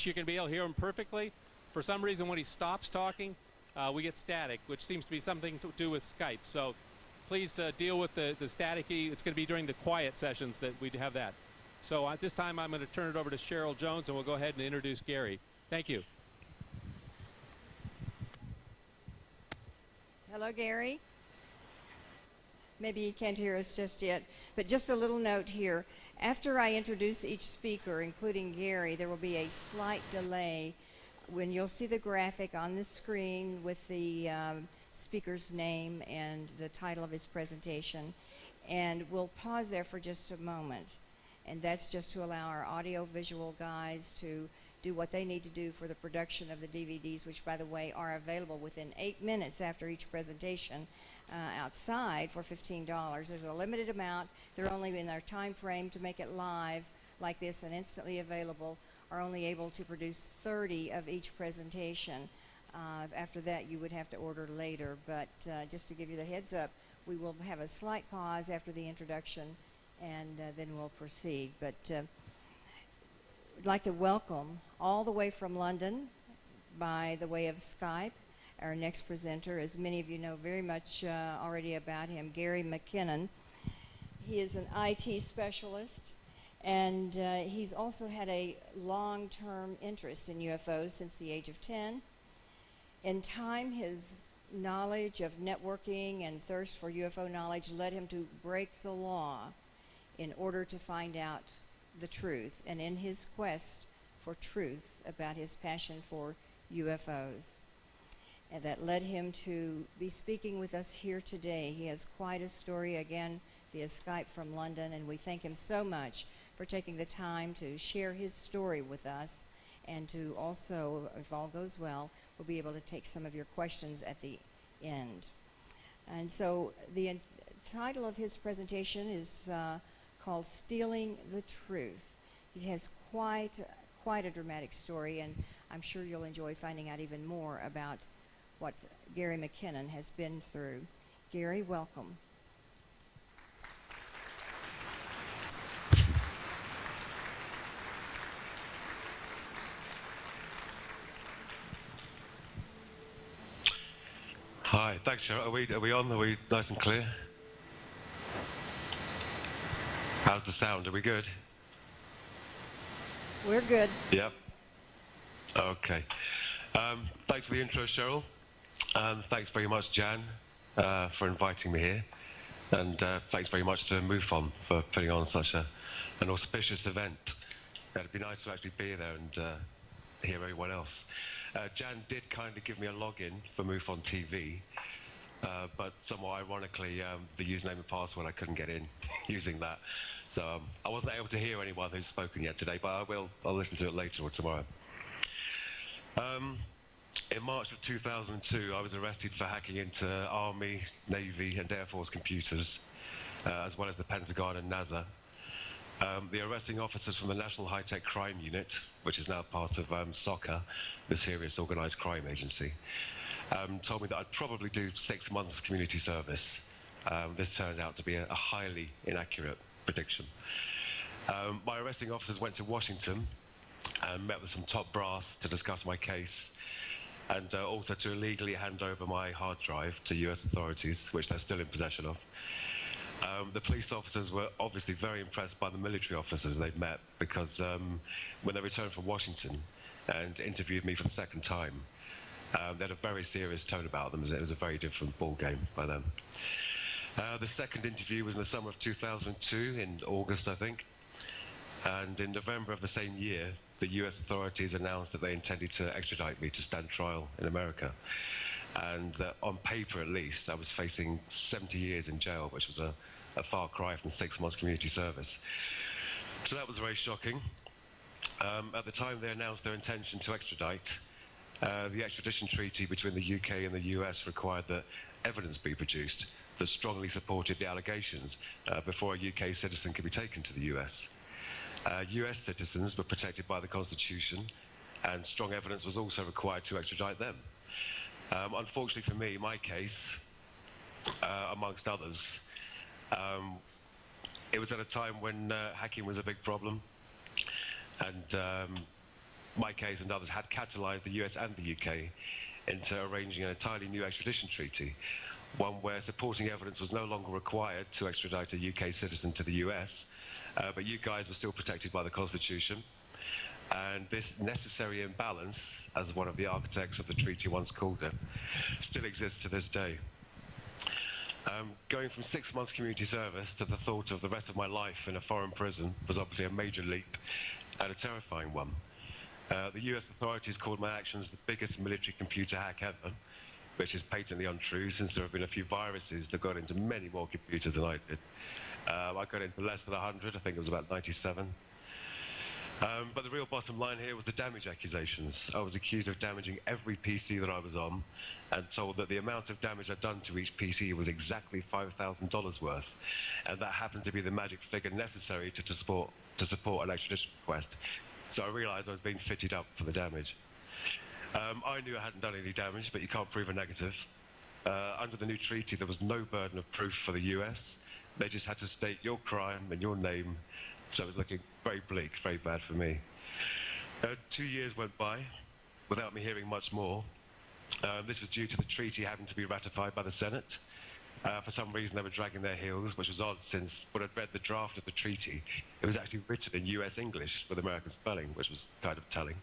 You can be able to hear him perfectly. For some reason, when he stops talking, we get static, which seems to be something to do with Skype. So please deal with the staticky. It's going to be during the quiet sessions that we have that. So at this time, I'm going to turn it over to Cheryl Jones, and we'll go ahead and introduce Gary. Thank you. Hello, Gary. Maybe you can't hear us just yet, but just a little note here. After I introduce each speaker, including Gary, there will be a slight delay when you'll see the graphic on the screen with the speaker's name and the title of his presentation. And we'll pause there for just a moment. And that's just to allow our audio-visual guys to do what they need to do for the production of the DVDs, which, by the way, are available within 8 minutes after each presentation outside for $15. There's a limited amount. They're only in their time frame to make it live like this and instantly available, are only able to produce 30 of each presentation. After that, you would have to order later. But just to give you the heads up, we will have a slight pause after the introduction, and then we'll proceed. But I'd like to welcome all the way from London by the way of Skype our next presenter. As many of you know very much already about him, Gary McKinnon. He is an IT specialist, and he's also had a long-term interest in UFOs since the age of 10. In time, his knowledge of networking and thirst for UFO knowledge led him to break the law in order to find out the truth, and in his quest for truth about his passion for UFOs. And that led him to be speaking with us here today. He has quite a story, again, via Skype from London, and we thank him so much for taking the time to share his story with us, and to also, if all goes well, we'll be able to take some of your questions at the end. And so the title of his presentation is called Stealing the Truth. He has quite a dramatic story, and I'm sure you'll enjoy finding out even more about what Gary McKinnon has been through. Gary, welcome. Hi, thanks, Cheryl. Are we on? Are we nice and clear? How's the sound? Are we good? We're good. Yep. Okay. Thanks for the intro, Cheryl. Thanks very much, Jan, for inviting me here. And thanks very much to MUFON for putting on such an auspicious event. It'd be nice to actually be there and hear everyone else. Jan did kindly give me a login for MUFON TV, but somewhat ironically, the username and password, I couldn't get in using that. So I wasn't able to hear anyone who's spoken yet today, but I'll listen to it later or tomorrow. In March of 2002, I was arrested for hacking into Army, Navy, and Air Force computers, as well as the Pentagon and NASA. The arresting officers from the National High-Tech Crime Unit, which is now part of SOCA, the Serious Organized Crime Agency, told me that I'd probably do 6 months community service. This turned out to be a highly inaccurate prediction. My arresting officers went to Washington and met with some top brass to discuss my case, and also to illegally hand over my hard drive to US authorities, which they're still in possession of. The police officers were obviously very impressed by the military officers they'd met, because when they returned from Washington and interviewed me for the second time, they had a very serious tone about them. It was a very different ball game by then. The second interview was in the summer of 2002, in August, I think. And in November of the same year, the US authorities announced that they intended to extradite me to stand trial in America. And on paper, at least, I was facing 70 years in jail, which was a far cry from 6 months community service. So that was very shocking. At the time they announced their intention to extradite, the extradition treaty between the UK and the US required that evidence be produced that strongly supported the allegations before a UK citizen could be taken to the US. US citizens were protected by the Constitution, and strong evidence was also required to extradite them. Unfortunately for me, my case, amongst others, it was at a time when hacking was a big problem, and my case and others had catalyzed the US and the UK into arranging an entirely new extradition treaty, one where supporting evidence was no longer required to extradite a UK citizen to the US, but you guys were still protected by the Constitution. And this necessary imbalance, as one of the architects of the treaty once called it, still exists to this day. Going from 6 months community service to the thought of the rest of my life in a foreign prison was obviously a major leap and a terrifying one. The US authorities called my actions the biggest military computer hack ever, which is patently untrue since there have been a few viruses that got into many more computers than I did. I got into less than 100, I think it was about 97. But the real bottom line here was the damage accusations. I was accused of damaging every PC that I was on and told that the amount of damage I'd done to each PC was exactly $5,000 worth. And that happened to be the magic figure necessary to support an extradition request. So I realized I was being fitted up for the damage. I knew I hadn't done any damage, but you can't prove a negative. Under the new treaty, there was no burden of proof for the US. They just had to state your crime and your name. So it was looking very bleak, very bad for me. 2 years went by without me hearing much more. This was due to the treaty having to be ratified by the Senate. For some reason, they were dragging their heels, which was odd since when I'd read the draft of the treaty, it was actually written in US English with American spelling, which was kind of telling.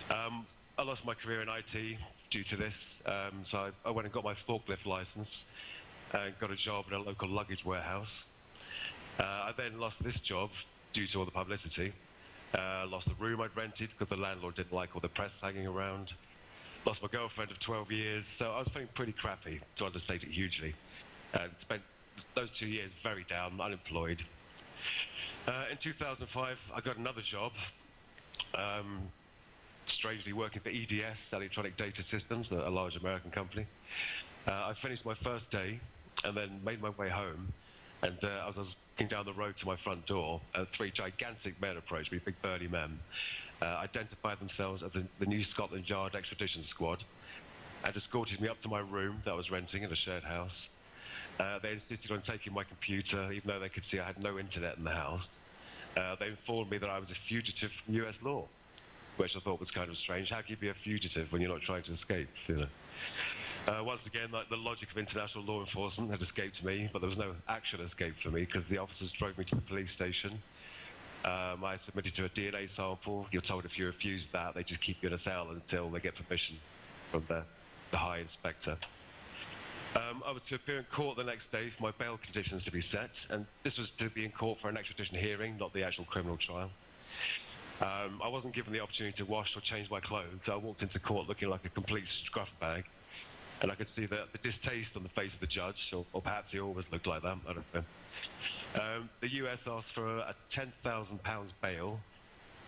I lost my career in IT due to this, so I went and got my forklift license and got a job in a local luggage warehouse. I then lost this job due to all the publicity. Lost the room I'd rented because the landlord didn't like all the press hanging around. Lost my girlfriend of 12 years, so I was feeling pretty crappy, to understate it hugely. And spent those 2 years very down, unemployed. In 2005, I got another job, strangely working for EDS, Electronic Data Systems, a large American company. I finished my first day and then made my way home. And as I was walking down the road to my front door, 3 gigantic men approached me, big burly men, identified themselves as the new Scotland Yard extradition squad, and escorted me up to my room that I was renting in a shared house. They insisted on taking my computer, even though they could see I had no internet in the house. They informed me that I was a fugitive from US law, which I thought was kind of strange. How can you be a fugitive when you're not trying to escape, you know? Once again, like, the logic of international law enforcement had escaped me, but there was no actual escape for me because the officers drove me to the police station. I submitted to a DNA sample. You're told if you refuse that, they just keep you in a cell until they get permission from the high inspector. I was to appear in court the next day for my bail conditions to be set, and this was to be in court for an extradition hearing, not the actual criminal trial. I wasn't given the opportunity to wash or change my clothes, so I walked into court looking like a complete scruff bag. And I could see the distaste on the face of the judge, or perhaps he always looked like that, I don't know. The US asked for a £10,000 bail,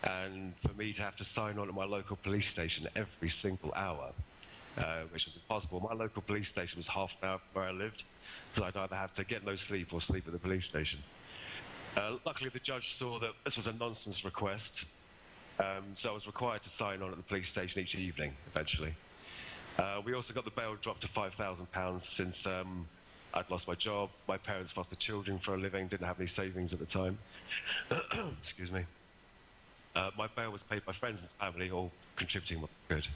and for me to have to sign on at my local police station every single hour, which was impossible. My local police station was half an hour from where I lived, so I'd either have to get no sleep or sleep at the police station. Luckily, the judge saw that this was a nonsense request, so I was required to sign on at the police station each evening, eventually. We also got the bail dropped to £5,000 since I'd lost my job. My parents fostered children for a living, didn't have any savings at the time. Excuse me. My bail was paid by friends and family, all contributing what they could.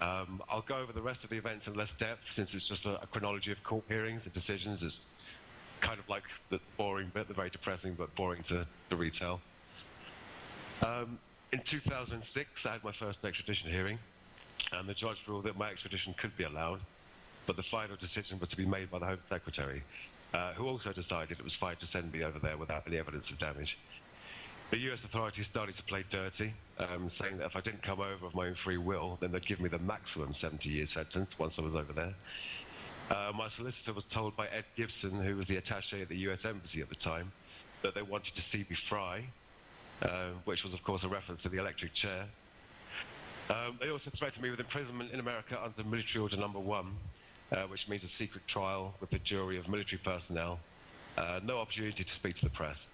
I'll go over the rest of the events in less depth, since it's just a chronology of court hearings and decisions. It's kind of like the boring bit, the very depressing but boring to retell. In 2006, I had my first extradition hearing, and the judge ruled that my extradition could be allowed, but the final decision was to be made by the Home Secretary, who also decided it was fine to send me over there without any evidence of damage. The US authorities started to play dirty, saying that if I didn't come over of my own free will, then they'd give me the maximum 70-year sentence once I was over there. My solicitor was told by Ed Gibson, who was the attaché at the US Embassy at the time, that they wanted to see me fry, which was, of course, a reference to the electric chair. They also threatened me with imprisonment in America under Military Order No. 1, which means a secret trial with a jury of military personnel, no opportunity to speak to the press.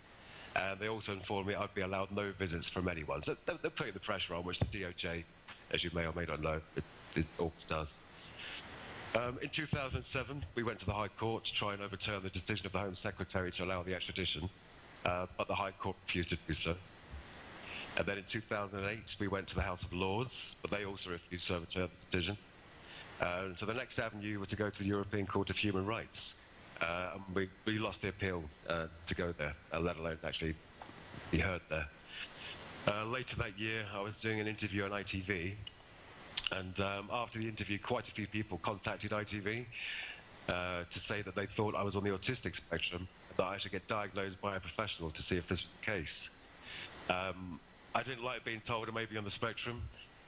And they also informed me I'd be allowed no visits from anyone. So they're putting the pressure on, which the DOJ, as you may or may not know, it always does. In 2007, we went to the High Court to try and overturn the decision of the Home Secretary to allow the extradition, but the High Court refused to do so. And then in 2008, we went to the House of Lords, but they also refused to overturn the decision. So the next avenue was to go to the European Court of Human Rights. And we lost the appeal to go there, let alone actually be heard there. Later that year, I was doing an interview on ITV, and after the interview, quite a few people contacted ITV to say that they thought I was on the autistic spectrum, that I should get diagnosed by a professional to see if this was the case. I didn't like being told I may be on the spectrum,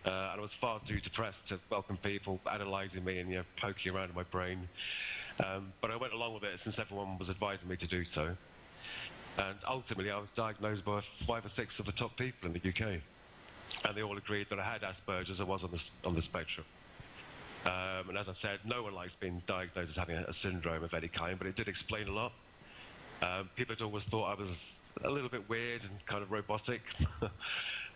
and I was far too depressed to welcome people analysing me and poking around in my brain. But I went along with it since everyone was advising me to do so. And ultimately, I was diagnosed by 5 or 6 of the top people in the UK. And they all agreed that I had Asperger's and was on the spectrum. And as I said, no one likes being diagnosed as having a syndrome of any kind, but it did explain a lot. People had always thought I was a little bit weird and kind of robotic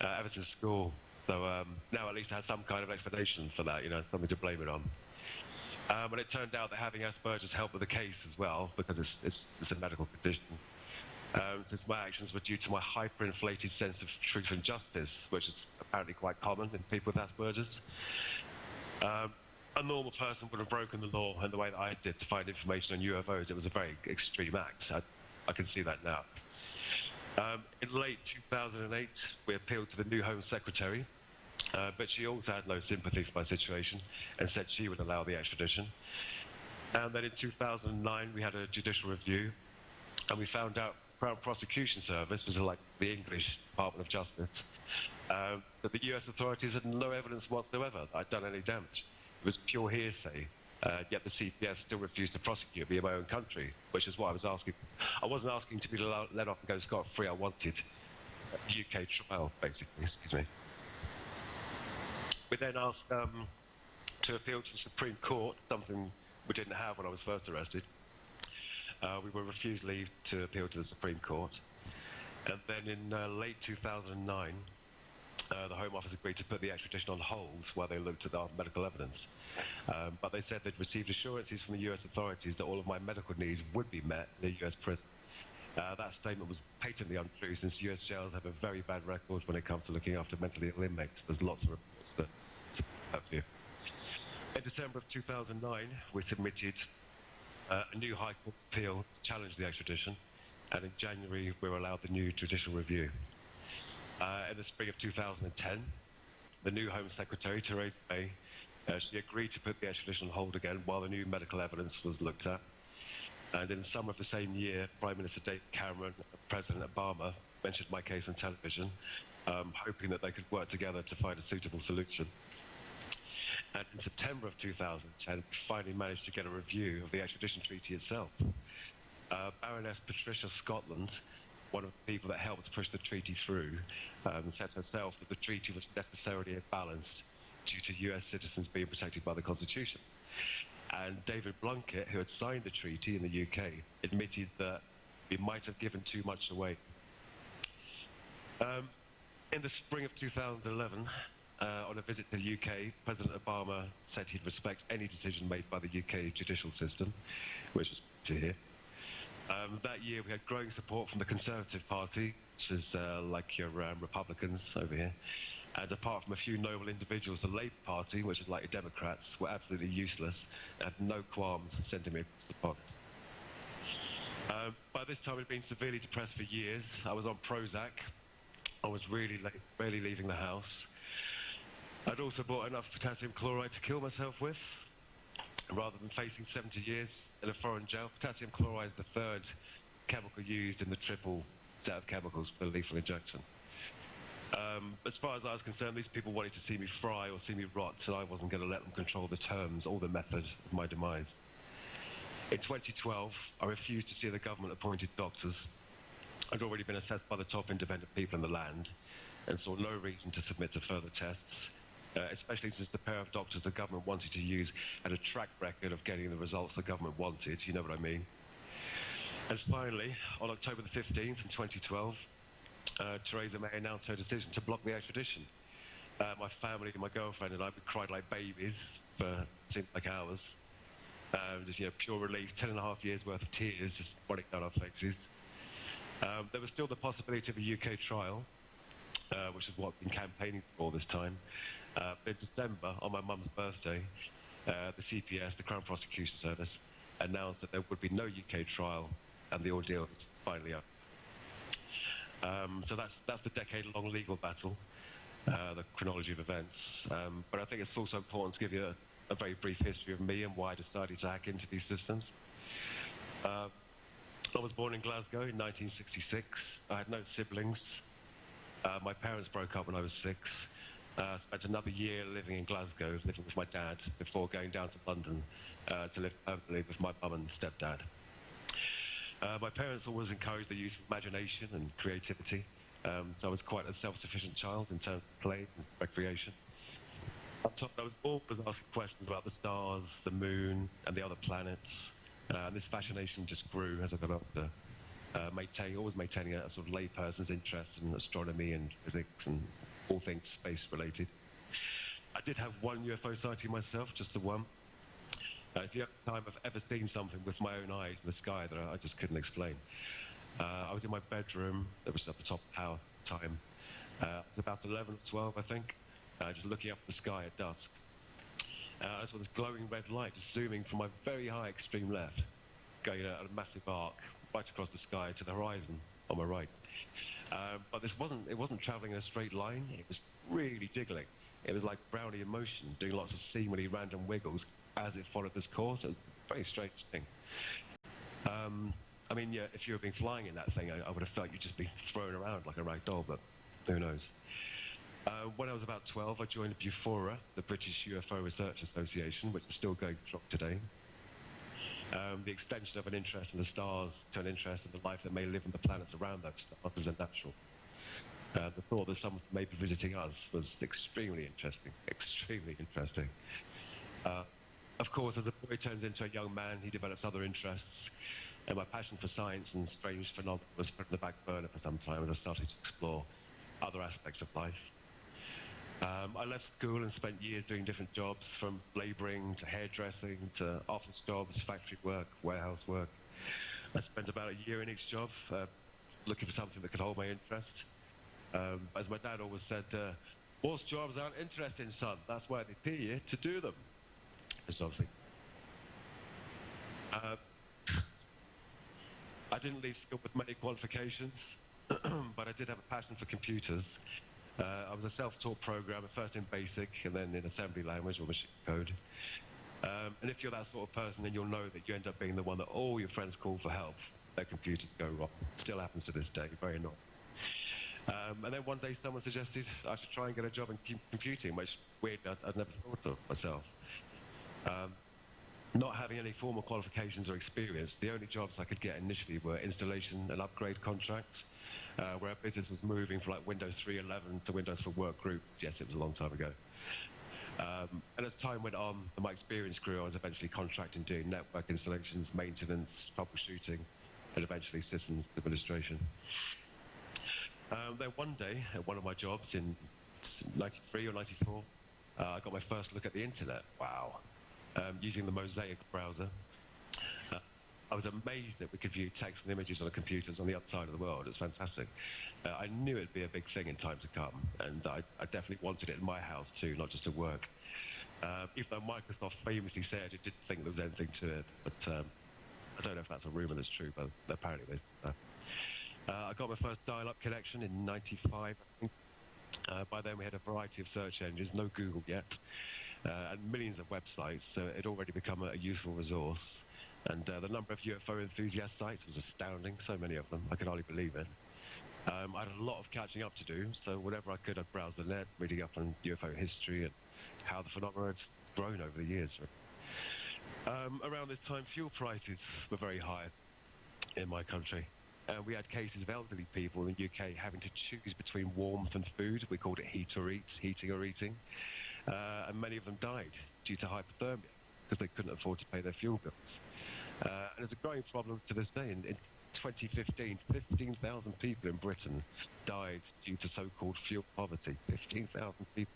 ever since school. So now at least I had some kind of explanation for that, something to blame it on. And it turned out that having Asperger's helped with the case as well, because it's a medical condition. Since my actions were due to my hyperinflated sense of truth and justice, which is apparently quite common in people with Asperger's. A normal person would have broken the law in the way that I did to find information on UFOs. It was a very extreme act. I can see that now. In late 2008, we appealed to the new Home Secretary, but she also had no sympathy for my situation and said she would allow the extradition. And then in 2009, we had a judicial review, and we found out Crown Prosecution Service, was like the English Department of Justice, that the US authorities had no evidence whatsoever that I'd done any damage. It was pure hearsay, yet the CPS still refused to prosecute me in my own country, which is what I was asking. I wasn't asking to be let off and go scot-free. I wanted a UK trial, basically, excuse me. We then asked to appeal to the Supreme Court, something we didn't have when I was first arrested. We were refused leave to appeal to the Supreme Court. And then in late 2009, the Home Office agreed to put the extradition on hold while they looked at our medical evidence. But they said they'd received assurances from the US authorities that all of my medical needs would be met in the US prison. That statement was patently untrue, since US jails have a very bad record when it comes to looking after mentally ill inmates. There's lots of reports that support that view. In December of 2009, we submitted a new High Court appeal to challenge the extradition, and in January we were allowed the new judicial review. In the spring of 2010, the new Home Secretary, Theresa May, she agreed to put the extradition on hold again while the new medical evidence was looked at. And in the summer of the same year, Prime Minister David Cameron and President Obama mentioned my case on television, hoping that they could work together to find a suitable solution. And in September of 2010, we finally managed to get a review of the extradition treaty itself. Baroness Patricia Scotland, one of the people that helped push the treaty through, said herself that the treaty was necessarily imbalanced due to US citizens being protected by the Constitution. And David Blunkett, who had signed the treaty in the UK, admitted that we might have given too much away. In the spring of 2011, on a visit to the UK, President Obama said he'd respect any decision made by the UK judicial system, which was good to hear. That year, we had growing support from the Conservative Party, which is like your Republicans over here. And apart from a few noble individuals, the Labour Party, which is like your Democrats, were absolutely useless and had no qualms sending me across the pond. By this time, I'd been severely depressed for years. I was on Prozac. I was really barely leaving the house. I'd also bought enough potassium chloride to kill myself with. Rather than facing 70 years in a foreign jail, potassium chloride is the third chemical used in the triple set of chemicals for lethal injection. As far as I was concerned, these people wanted to see me fry or see me rot, and I wasn't going to let them control the terms or the method of my demise. In 2012, I refused to see the government-appointed doctors. I'd already been assessed by the top independent people in the land and saw no reason to submit to further tests, especially since the pair of doctors the government wanted to use had a track record of getting the results the government wanted, you know what I mean. And finally, on October the 15th in 2012, Theresa May announced her decision to block the extradition. My family, my girlfriend and I, we cried like babies for seemed like hours. Just pure relief, 10.5 years worth of tears just running down our faces. There was still the possibility of a UK trial, which is what I've been campaigning for all this time. In December, on my mum's birthday, the CPS, the Crown Prosecution Service, announced that there would be no UK trial, and the ordeal is finally up. So that's the decade-long legal battle, the chronology of events. But I think it's also important to give you a very brief history of me and why I decided to hack into these systems. I was born in Glasgow in 1966. I had no siblings. My parents broke up when I was 6. Spent another year living in Glasgow, living with my dad, before going down to London to live permanently with my mum and stepdad. My parents always encouraged the use of imagination and creativity, so I was quite a self-sufficient child in terms of play and recreation. On top, I was always asking questions about the stars, the moon, and the other planets. And this fascination just grew as I got older, always maintaining a sort of layperson's interest in astronomy and physics and all things space-related. I did have one UFO sighting myself, just the one. It's the only time I've ever seen something with my own eyes in the sky that I just couldn't explain. I was in my bedroom, that was at the top of the house at the time. I was about 11 or 12, I think, just looking up at the sky at dusk. I saw this glowing red light just zooming from my very high extreme left, going at a massive arc right across the sky to the horizon on my right. But it wasn't traveling in a straight line. It was really jiggling. It was like brownie in motion, doing lots of seemingly random wiggles as it followed this course. It was a very strange thing. I mean, yeah, if you had been flying in that thing, I would have felt you'd just be thrown around like a rag doll, but who knows. When I was about 12, I joined BUFORA, the British UFO Research Association, which is still going strong today. The extension of an interest in the stars to an interest in the life that may live on the planets around those stars is unnatural. The thought that someone may be visiting us was extremely interesting, extremely interesting. Of course, as a boy turns into a young man, he develops other interests, and my passion for science and strange phenomena was put on the back burner for some time as I started to explore other aspects of life. I left school and spent years doing different jobs, from labouring to hairdressing to office jobs, factory work, warehouse work. I spent about a year in each job, looking for something that could hold my interest. As my dad always said, most jobs aren't interesting, son. That's why they pay you to do them. Obviously. I didn't leave school with many qualifications, but I did have a passion for computers. I was a self-taught programmer, first in BASIC and then in assembly language or machine code. And if you're that sort of person, then you'll know that you end up being the one that all your friends call for help. Their computers go wrong. Still happens to this day, very annoying. And then one day someone suggested I should try and get a job in computing, which weirdly I'd never thought of myself. Not having any formal qualifications or experience, the only jobs I could get initially were installation and upgrade contracts, where our business was moving from like Windows 3.11 to Windows for Work groups. Yes, it was a long time ago. And as time went on, and my experience grew, I was eventually contracting doing network installations, maintenance, troubleshooting, and eventually systems administration. Then one day, at one of my jobs in 93 or 94, I got my first look at the internet. Wow. Using the Mosaic browser. I was amazed that we could view text and images on computers on the other side of the world. It was fantastic. I knew it'd be a big thing in time to come, and I definitely wanted it in my house too, not just at work. Even though Microsoft famously said it didn't think there was anything to it, but I don't know if that's a rumor that's true, but apparently it is. I got my first dial-up connection in 95, I think. By then we had a variety of search engines, no Google yet, and millions of websites, so it had already become a useful resource. And the number of UFO enthusiast sites was astounding, so many of them, I could hardly believe it. I had a lot of catching up to do, so whenever I could, I'd browse the net, reading up on UFO history and how the phenomena had grown over the years. Around this time, fuel prices were very high in my country. We had cases of elderly people in the UK having to choose between warmth and food. We called it heat or eat, heating or eating. And many of them died due to hypothermia because they couldn't afford to pay their fuel bills. And it's a growing problem to this day. In 2015, 15,000 people in Britain died due to so-called fuel poverty. 15,000 people.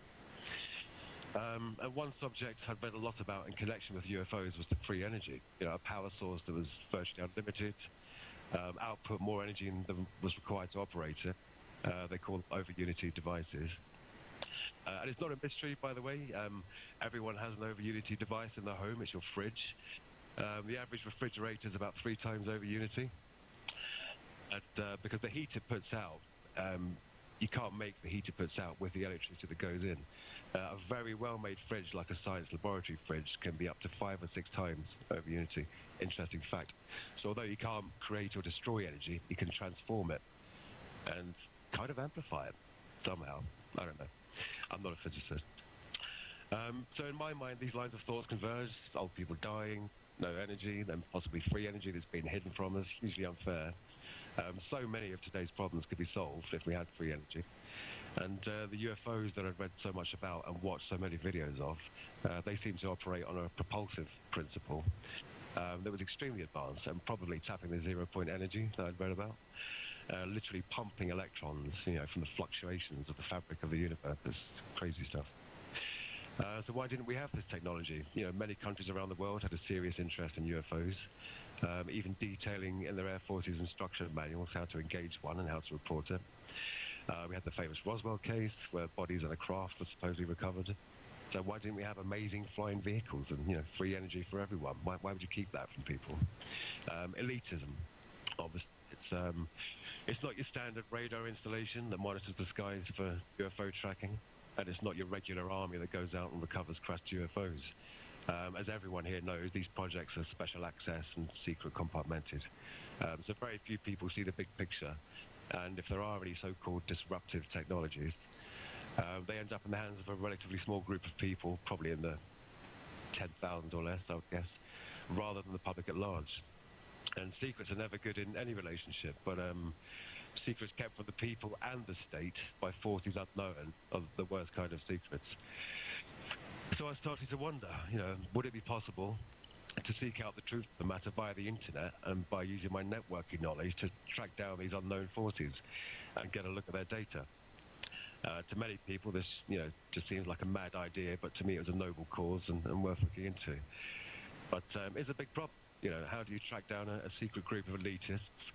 And one subject I'd read a lot about in connection with UFOs was the free energy. You know, a power source that was virtually unlimited, output more energy than was required to operate it, They call over Unity devices. And it's not a mystery, by the way. Everyone has an over Unity device in their home. It's your fridge. The average refrigerator is about 3 times over Unity. And because the heat it puts out, you can't make the heat it puts out with the electricity that goes in. A very well-made fridge, like a science laboratory fridge, can be up to 5 or 6 times over Unity. Interesting fact. So although you can't create or destroy energy, you can transform it and kind of amplify it somehow. I don't know. I'm not a physicist. So in my mind, these lines of thoughts converge. Old people dying, no energy, then possibly free energy that's been hidden from us, hugely unfair. So many of today's problems could be solved if we had free energy. And the UFOs that I've read so much about and watched so many videos of, they seem to operate on a propulsive principle that was extremely advanced and probably tapping the zero-point energy that I'd read about. Literally pumping electrons, from the fluctuations of the fabric of the universe. This crazy stuff. So why didn't we have this technology? Many countries around the world had a serious interest in UFOs, even detailing in their Air Force's instruction manuals how to engage one and how to report it. We had the famous Roswell case, where bodies and a craft were supposedly recovered. So why didn't we have amazing flying vehicles and free energy for everyone? Why would you keep that from people? Elitism. Obviously, it's not your standard radar installation that monitors the skies for UFO tracking, and it's not your regular army that goes out and recovers crashed UFOs. As everyone here knows, these projects are special access and secret compartmented. So very few people see the big picture, and if there are any so-called disruptive technologies, they end up in the hands of a relatively small group of people, probably in the 10,000 or less, I would guess, rather than the public at large. And secrets are never good in any relationship, but secrets kept from the people and the state by forces unknown are the worst kind of secrets. So I started to wonder, would it be possible to seek out the truth of the matter via the internet and by using my networking knowledge to track down these unknown forces and get a look at their data? To many people, this just seems like a mad idea, but to me it was a noble cause and worth looking into. But it's a big problem. How do you track down a secret group of elitists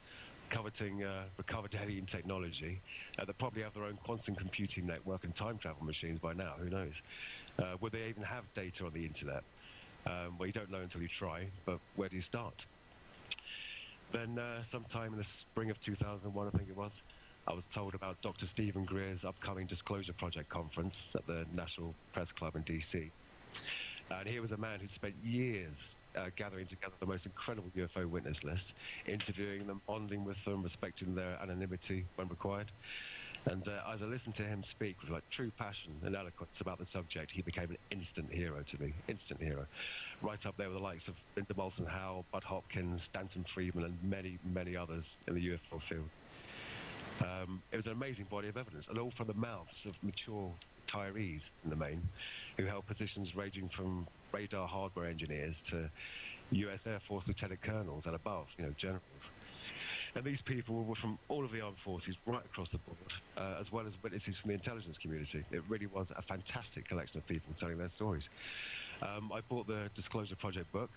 coveting recovered alien technology that probably have their own quantum computing network and time travel machines by now? Who knows? Would they even have data on the internet? Well, you don't know until you try, but where do you start? Then sometime in the spring of 2001, I think it was, I was told about Dr. Stephen Greer's upcoming Disclosure Project conference at the National Press Club in DC. And he was a man who'd spent years gathering together the most incredible UFO witness list, interviewing them, bonding with them, respecting their anonymity when required. And as I listened to him speak with true passion and eloquence about the subject, he became an instant hero to me, instant hero. Right up there with the likes of Linda Moulton Howe, Bud Hopkins, Stanton Friedman, and many, many others in the UFO field. It was an amazing body of evidence, and all from the mouths of mature retirees in the main, who held positions ranging from radar hardware engineers to US Air Force lieutenant colonels and above, generals. And these people were from all of the armed forces right across the board, as well as witnesses from the intelligence community. It really was a fantastic collection of people telling their stories. I bought the Disclosure Project book,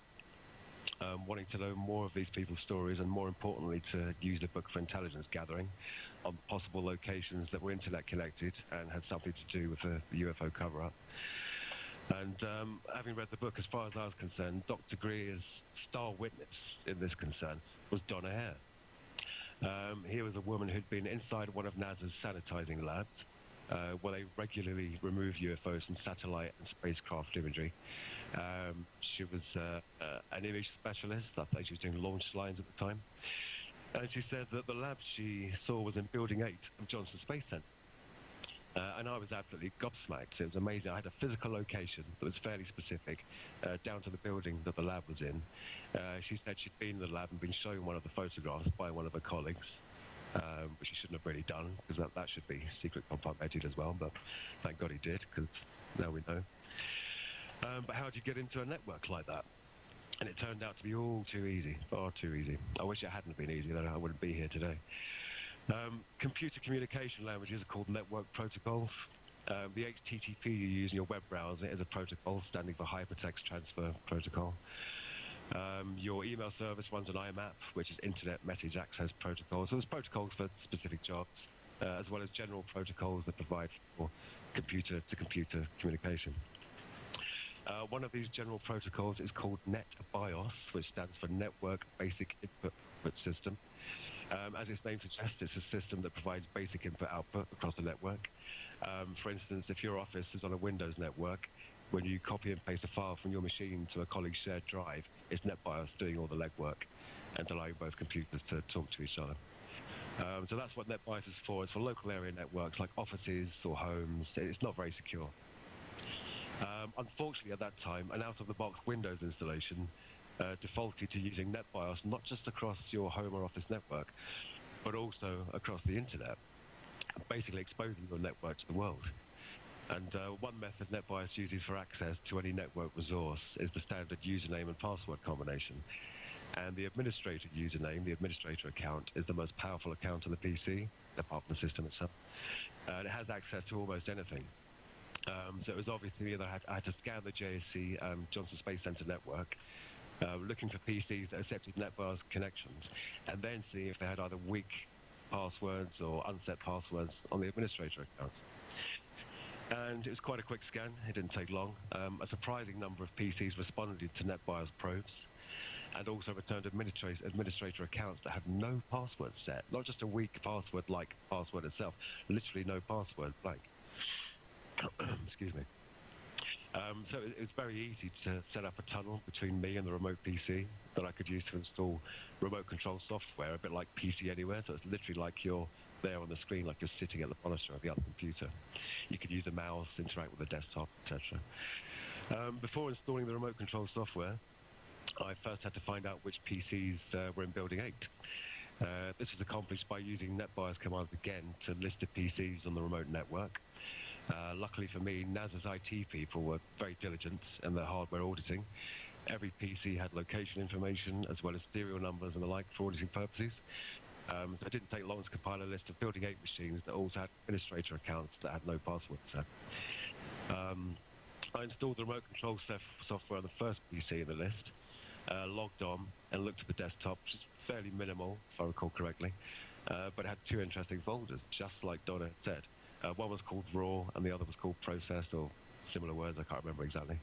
wanting to know more of these people's stories and, more importantly, to use the book for intelligence gathering on possible locations that were internet connected and had something to do with the UFO cover-up. And having read the book, as far as I was concerned, Dr. Greer's star witness in this concern was Donna Hare. Here was a woman who'd been inside one of NASA's sanitizing labs, where they regularly remove UFOs from satellite and spacecraft imagery. She was an image specialist. I think she was doing launch lines at the time. And she said that the lab she saw was in Building 8 of Johnson Space Center. And I was absolutely gobsmacked. It was amazing. I had a physical location that was fairly specific, down to the building that the lab was in. She said she'd been in the lab and been shown one of the photographs by one of her colleagues, which he shouldn't have really done, because that should be secret compartmented as well, but thank God he did, because now we know. But how do you get into a network like that? And it turned out to be all too easy, far too easy. I wish it hadn't been easy, then I wouldn't be here today. Computer communication languages are called network protocols. The HTTP you use in your web browser is a protocol standing for Hypertext Transfer Protocol. Your email service runs on IMAP, which is Internet Message Access Protocol. So there's protocols for specific jobs. as well as general protocols that provide for computer-to-computer communication. One of these general protocols is called NetBIOS, which stands for Network Basic Input System. As its name suggests, it's a system that provides basic input-output across the network. For instance, if your office is on a Windows network, when you copy and paste a file from your machine to a colleague's shared drive, it's NetBIOS doing all the legwork and allowing both computers to talk to each other. So that's what NetBIOS is for. It's for local area networks like offices or homes. It's not very secure. Unfortunately, at that time, an out-of-the-box Windows installation defaulted to using NetBIOS not just across your home or office network, but also across the internet, basically exposing your network to the world. And one method NetBIOS uses for access to any network resource is the standard username and password combination. And the administrator username, the administrator account, is the most powerful account on the PC, apart from the system itself. And it has access to almost anything. So it was obvious to me that I had to scan the JSC Johnson Space Center network, looking for PCs that accepted NetBIOS connections, and then see if they had either weak passwords or unset passwords on the administrator accounts. And it was quite a quick scan. It didn't take long. A surprising number of PCs responded to NetBIOS probes, and also returned administrator accounts that had no password set, not just a weak password like password itself, literally no password, blank. Excuse me. So it was very easy to set up a tunnel between me and the remote PC that I could use to install remote control software, a bit like PC Anywhere. So it's literally like you're there on the screen, like you're sitting at the monitor of the other computer. You could use a mouse, interact with the desktop, etc. Before installing the remote control software, I first had to find out which PCs were in Building 8. This was accomplished by using NetBIOS commands again to list the PCs on the remote network. Luckily for me, NASA's IT people were very diligent in their hardware auditing. Every PC had location information as well as serial numbers and the like for auditing purposes. So it didn't take long to compile a list of Building 8 machines that also had administrator accounts that had no password set. I installed the remote control software on the first PC in the list, logged on and looked at the desktop, which is fairly minimal, if I recall correctly, but it had two interesting folders, just like Donna had said. One was called RAW and the other was called Processed, or similar words, I can't remember exactly.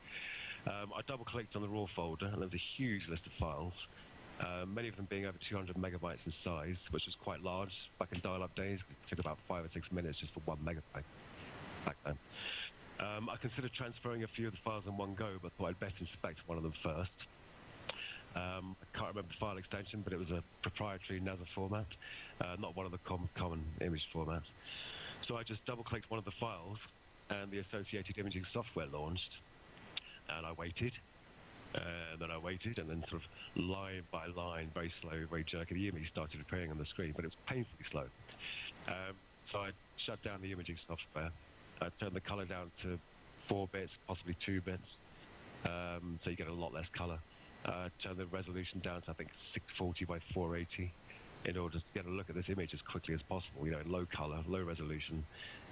I double-clicked on the RAW folder, and there was a huge list of files, many of them being over 200 megabytes in size, which was quite large back in dial-up days, because it took about 5 or 6 minutes just for 1 megabyte back then. I considered transferring a few of the files in one go, but thought I'd best inspect one of them first. I can't remember the file extension, but it was a proprietary NASA format, not one of the common image formats. So I just double-clicked one of the files, and the associated imaging software launched, and I waited, and then I waited, and then sort of line by line, very slow, very jerky, the image started appearing on the screen, but it was painfully slow. So I shut down the imaging software. I turned the color down to 4 bits, possibly 2 bits, so you get a lot less color. Turned the resolution down to, I think, 640 by 480 in order to get a look at this image as quickly as possible, you know, in low color, low resolution,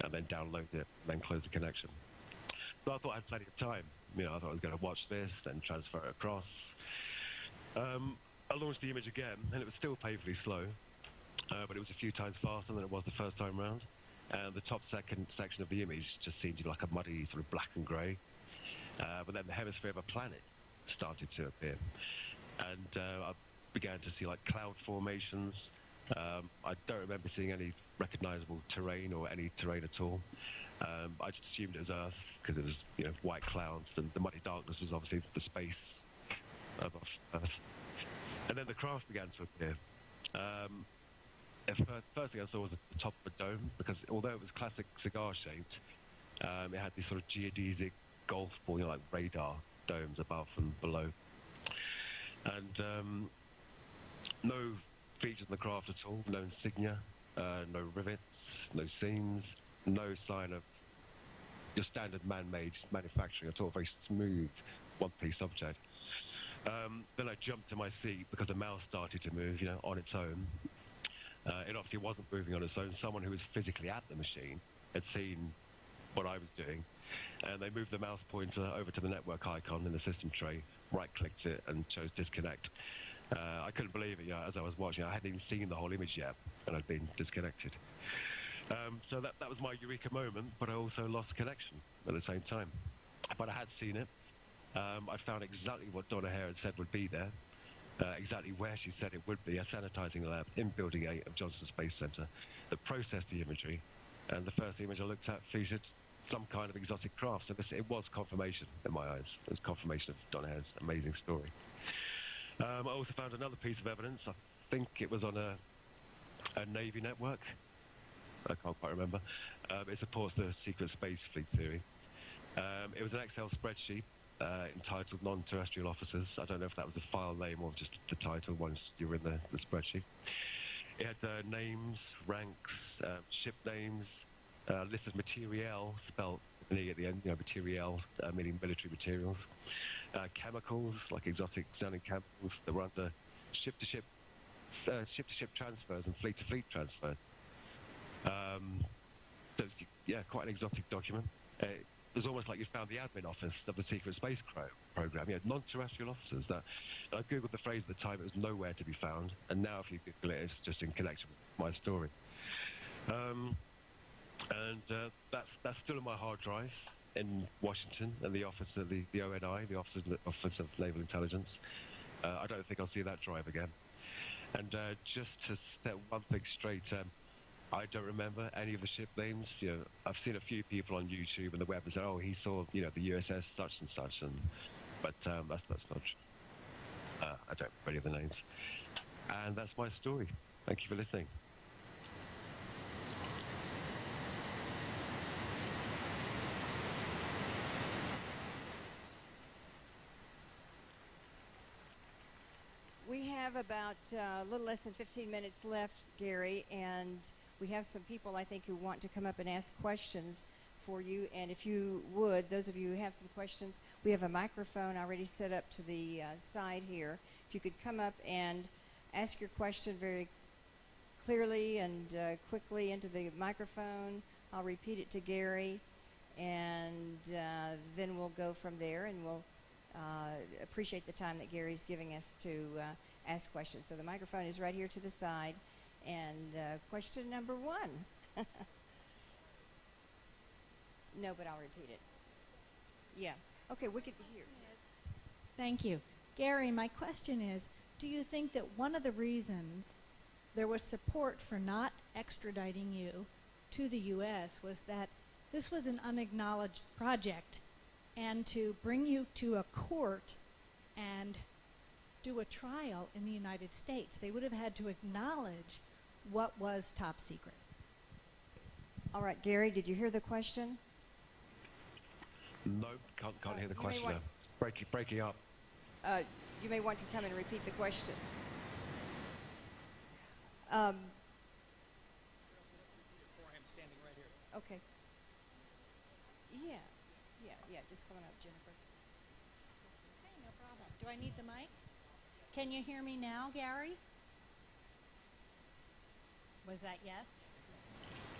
and then download it, and then close the connection. So I thought I had plenty of time. You know, I thought I was going to watch this, then transfer it across. I launched the image again, and it was still painfully slow, but it was a few times faster than it was the first time round. And the top section of the image just seemed to be like a muddy sort of black and grey. But then the hemisphere of a planet started to appear. And I began to see like cloud formations. I don't remember seeing any recognizable terrain or any terrain at all. I just assumed it was Earth because it was, you know, white clouds, and the muddy darkness was obviously the space above Earth. And then the craft began to appear. First thing I saw was the top of a dome, because although it was classic cigar-shaped, it had these sort of geodesic golf ball, you know, like radar domes above and below. And no features in the craft at all, no insignia, no rivets, no seams, no sign of your standard man-made manufacturing at all, very smooth one-piece object. Then I jumped to my seat because the mouse started to move, you know, on its own. It obviously wasn't moving on its own. Someone who was physically at the machine had seen what I was doing, and they moved the mouse pointer over to the network icon in the system tray, right-clicked it, and chose disconnect. I couldn't believe it, you know, as I was watching. I hadn't even seen the whole image yet, and I'd been disconnected. So that was my eureka moment, but I also lost connection at the same time. But I had seen it. I found exactly what Donna Hare had said would be there, exactly where she said it would be, a sanitizing lab in Building 8 of Johnson Space Center that processed the imagery. And the first image I looked at featured some kind of exotic craft. So it was confirmation in my eyes. It was confirmation of Donna Hare's amazing story. I also found another piece of evidence. I think it was on a Navy network. I can't quite remember. It supports the secret space fleet theory. It was an Excel spreadsheet entitled Non-Terrestrial Officers. I don't know if that was the file name or just the title once you were in the spreadsheet. It had names, ranks, ship names, list of materiel, spelled with an E at the end, materiel, meaning military materials, chemicals, like exotic sounding chemicals that were under ship-to-ship transfers and fleet-to-fleet transfers. So yeah, quite an exotic document. It was almost like you found the admin office of the secret space program. Non-terrestrial officers. That I googled the phrase at the time; it was nowhere to be found. And now, if you Google it, it's just in connection with my story. That's still in my hard drive in Washington, and the office of the ONI, the Office of Naval Intelligence. I don't think I'll see that drive again. And just to set one thing straight. I don't remember any of the ship names. I've seen a few people on YouTube and the web and said, "Oh, he saw, the USS such and such," but that's not true. I don't remember any of the names. And that's my story. Thank you for listening. We have about a little less than 15 minutes left, Gary, and we have some people, I think, who want to come up and ask questions for you. And if you would, those of you who have some questions, we have a microphone already set up to the side here. If you could come up and ask your question very clearly and quickly into the microphone. I'll repeat it to Gary, and then we'll go from there, and we'll appreciate the time that Gary's giving us to ask questions. So the microphone is right here to the side. And question number 1. No, but I'll repeat it. Yeah. Okay, we could hear. Thank you. Gary, my question is, do you think that one of the reasons there was support for not extraditing you to the U.S. was that this was an unacknowledged project, and to bring you to a court and do a trial in the United States, they would have had to acknowledge what was top secret? All right, Gary, did you hear the question? No, can't hear the question now. Breaking up. You may want to come and repeat the question. Okay. Yeah, just coming up, Jennifer. Okay, no problem. Do I need the mic? Can you hear me now, Gary? Was that yes?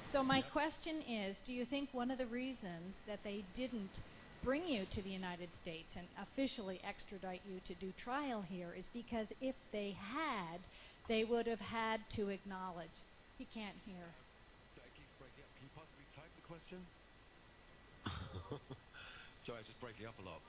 So my question is, do you think one of the reasons that they didn't bring you to the United States and officially extradite you to do trial here is because if they had, they would have had to acknowledge? He can't hear. That keeps breaking up. Can you possibly type the question? Sorry, it's just breaking up a lot.